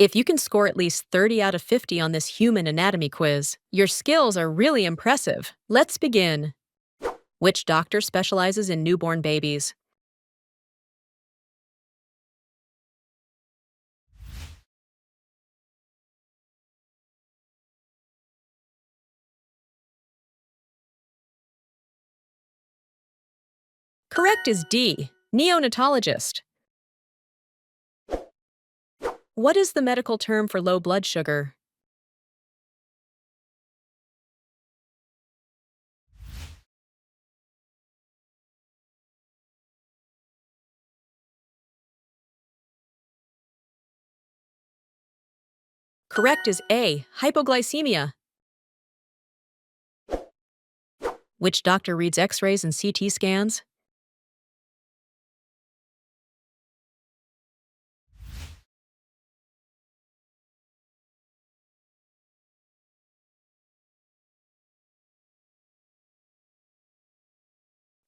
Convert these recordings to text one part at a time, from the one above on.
If you can score at least 30 out of 50 on this human anatomy quiz, your skills are really impressive. Let's begin. Which doctor specializes in newborn babies? Correct is D, neonatologist. What is the medical term for low blood sugar? Correct is A, hypoglycemia. Which doctor reads x-rays and CT scans?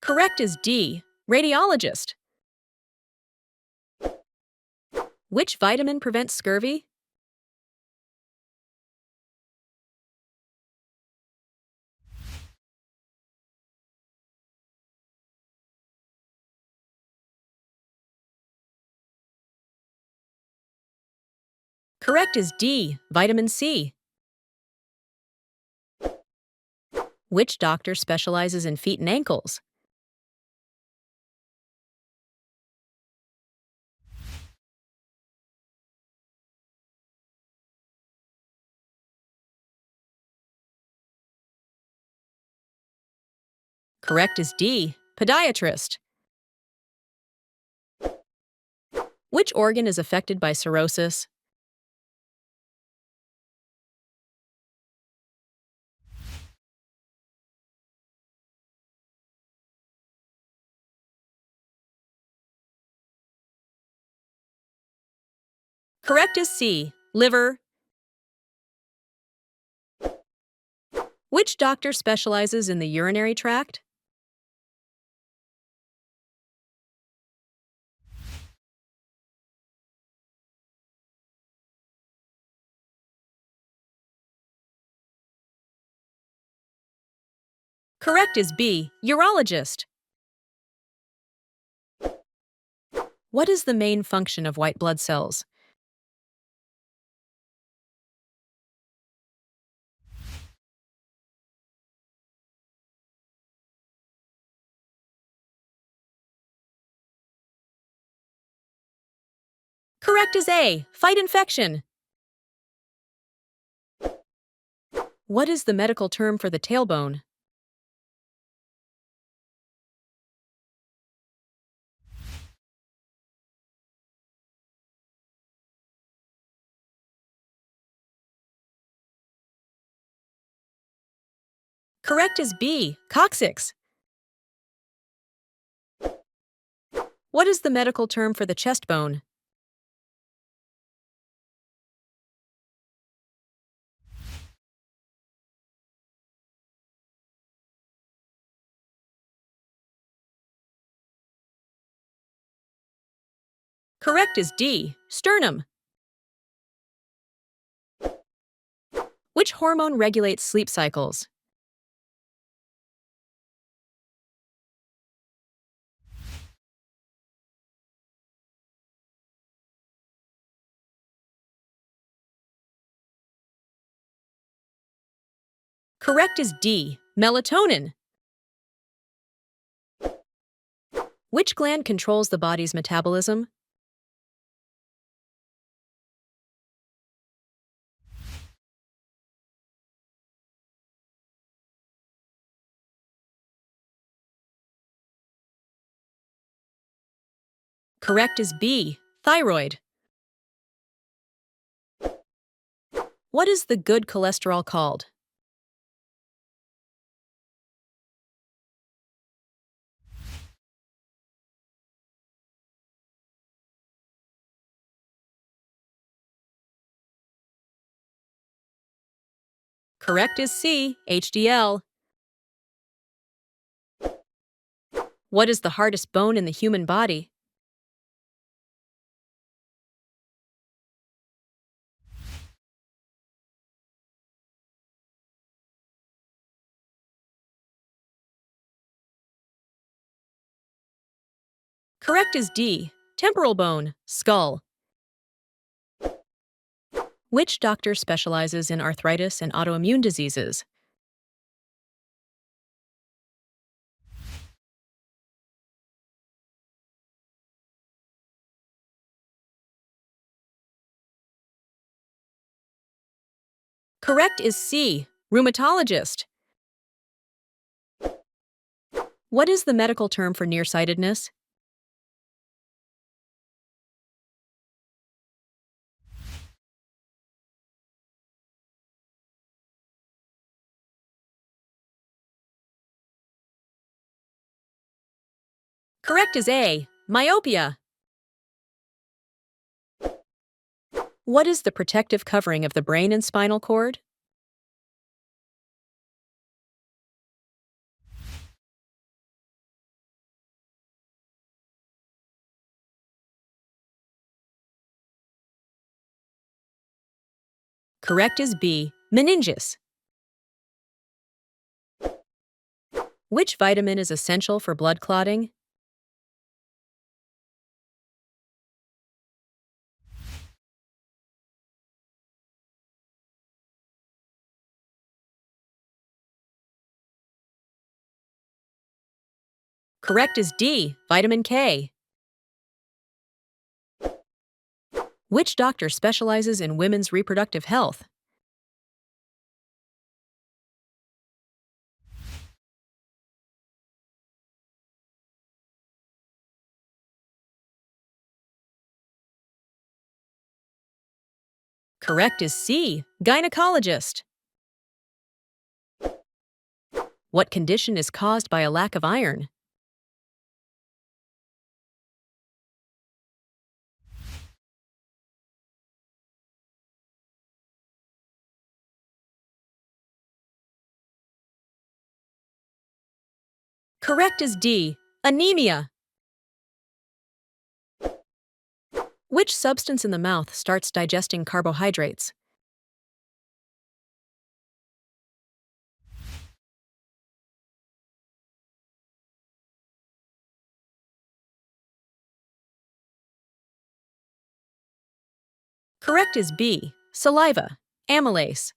Correct is D, radiologist. Which vitamin prevents scurvy? Correct is D, vitamin C. Which doctor specializes in feet and ankles? Correct is D, podiatrist. Which organ is affected by cirrhosis? Correct is C, liver. Which doctor specializes in the urinary tract? Correct is B, urologist. What is the main function of white blood cells? Correct is A, fight infection. What is the medical term for the tailbone? Correct is B, coccyx. What is the medical term for the chest bone? Correct is D, sternum. Which hormone regulates sleep cycles? Correct is D, melatonin. Which gland controls the body's metabolism? Correct is B, thyroid. What is the good cholesterol called? Correct is C, HDL. What is the hardest bone in the human body? Correct is D. Temporal bone, skull. Which doctor specializes in arthritis and autoimmune diseases? Correct is C. Rheumatologist. What is the medical term for nearsightedness? Correct is A. Myopia. What is the protective covering of the brain and spinal cord? Correct is B. Meninges. Which vitamin is essential for blood clotting? Correct is D. Vitamin K. Which doctor specializes in women's reproductive health? Correct is C. Gynecologist. What condition is caused by a lack of iron? Correct is D. Anemia. Which substance in the mouth starts digesting carbohydrates? Correct is B. Saliva. Amylase.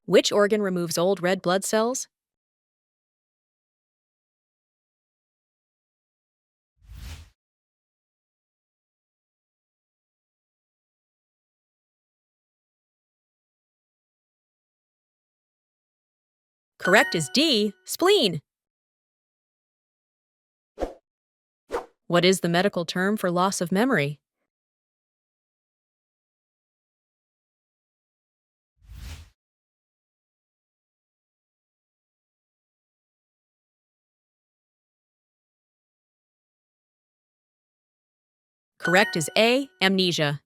Which organ removes old red blood cells? Correct is D. Spleen. What is the medical term for loss of memory? Correct is A. Amnesia.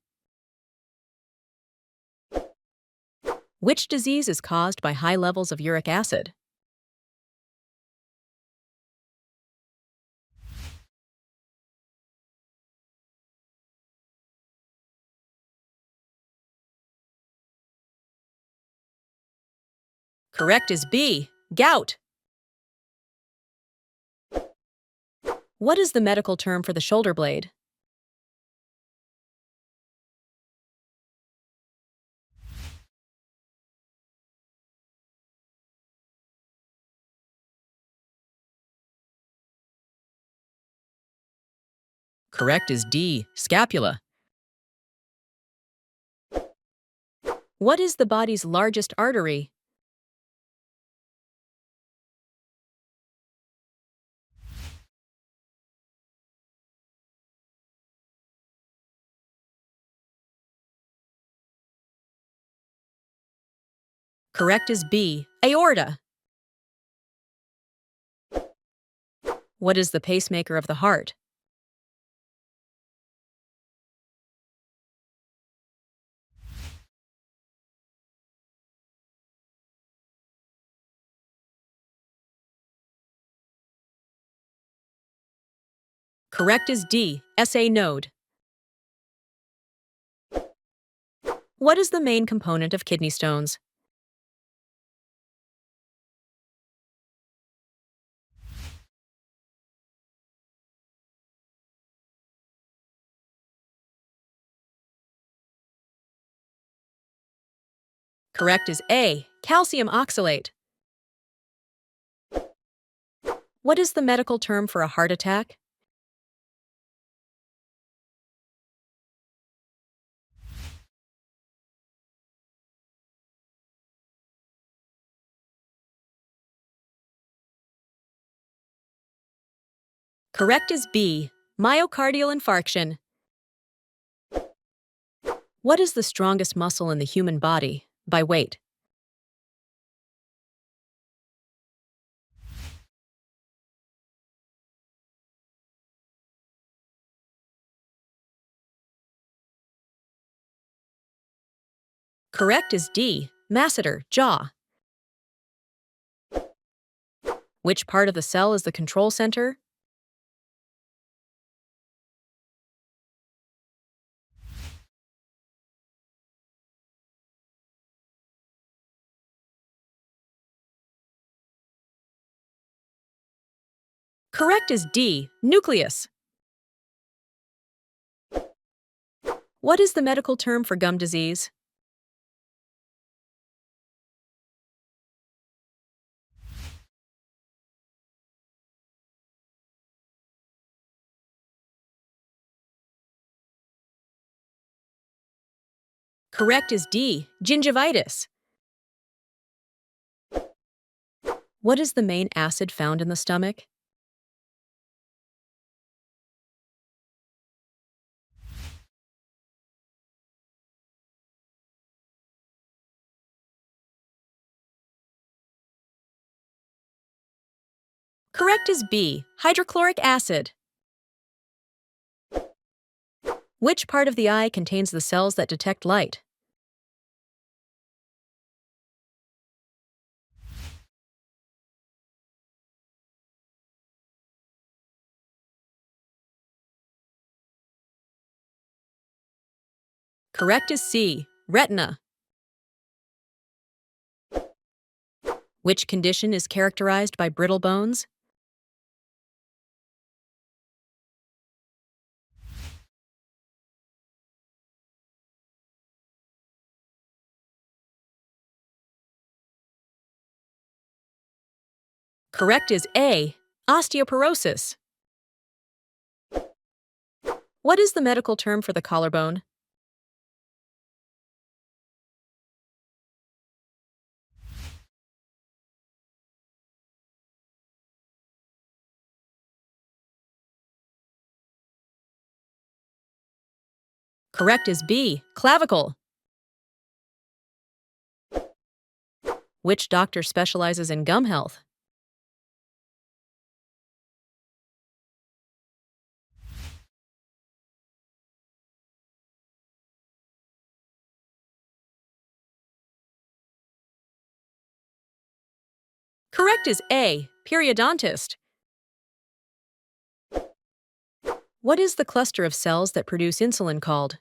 Which disease is caused by high levels of uric acid? Correct is B. Gout. What is the medical term for the shoulder blade? Correct is D. Scapula. What is the body's largest artery? Correct is B. Aorta. What is the pacemaker of the heart? Correct is D. SA node. What is the main component of kidney stones? Correct is A, calcium oxalate. What is the medical term for a heart attack? Correct is B, myocardial infarction. What is the strongest muscle in the human body, by weight? Correct is D, masseter, jaw. Which part of the cell is the control center? Correct is D, nucleus. What is the medical term for gum disease? Correct is D, gingivitis. What is the main acid found in the stomach? Correct is B, hydrochloric acid. Which part of the eye contains the cells that detect light? Correct is C, retina. Which condition is characterized by brittle bones? Correct is A, osteoporosis. What is the medical term for the collarbone? Correct is B, clavicle. Which doctor specializes in gum health? Correct is A, periodontist. What is the cluster of cells that produce insulin called?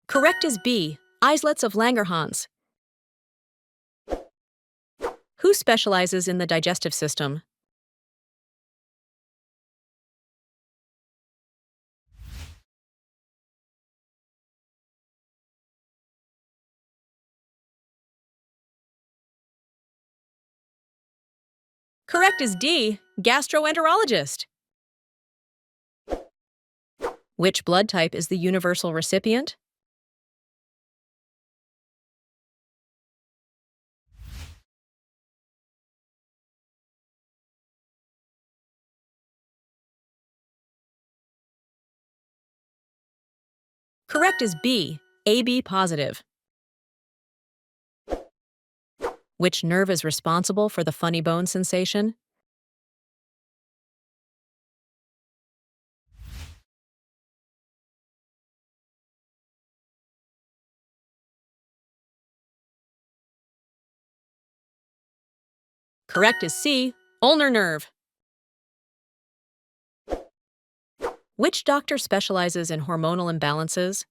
Correct is B, islets of Langerhans. Who specializes in the digestive system? Correct is D, gastroenterologist. Which blood type is the universal recipient? Correct is B, AB positive. Which nerve is responsible for the funny bone sensation? Correct is C, ulnar nerve. Which doctor specializes in hormonal imbalances?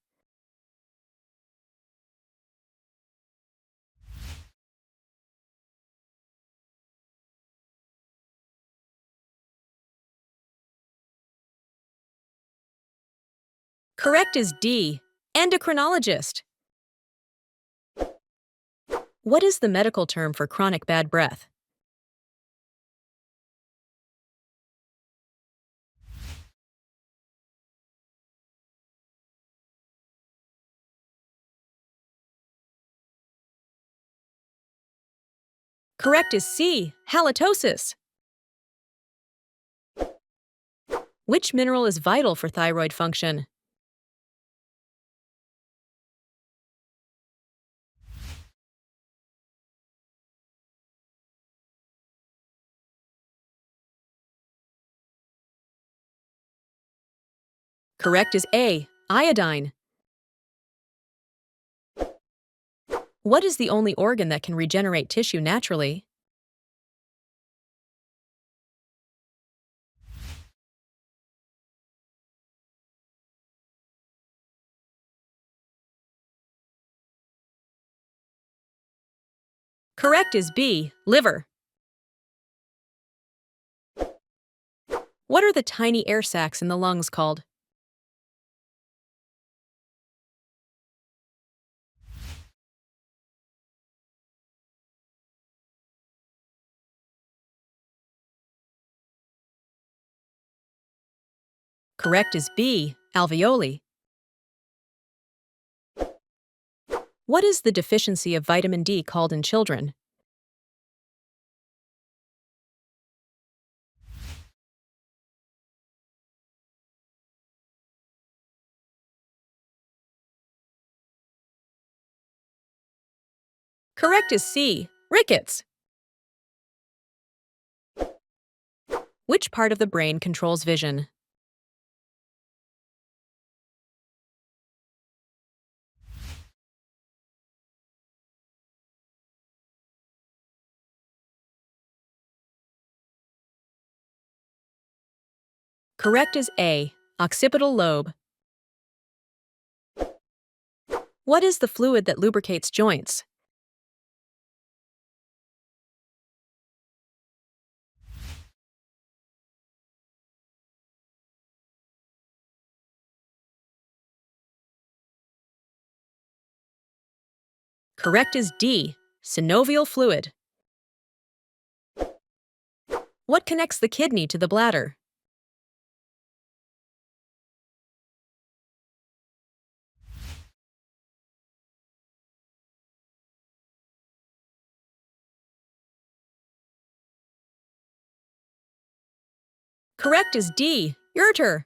Correct is D, endocrinologist. What is the medical term for chronic bad breath? Correct is C, halitosis. Which mineral is vital for thyroid function? Correct is A, iodine. What is the only organ that can regenerate tissue naturally? Correct is B, liver. What are the tiny air sacs in the lungs called? Correct is B, alveoli. What is the deficiency of vitamin D called in children? Correct is C, rickets. Which part of the brain controls vision? Correct is A, occipital lobe. What is the fluid that lubricates joints? Correct is D, synovial fluid. What connects the kidney to the bladder? Correct is D, ureter.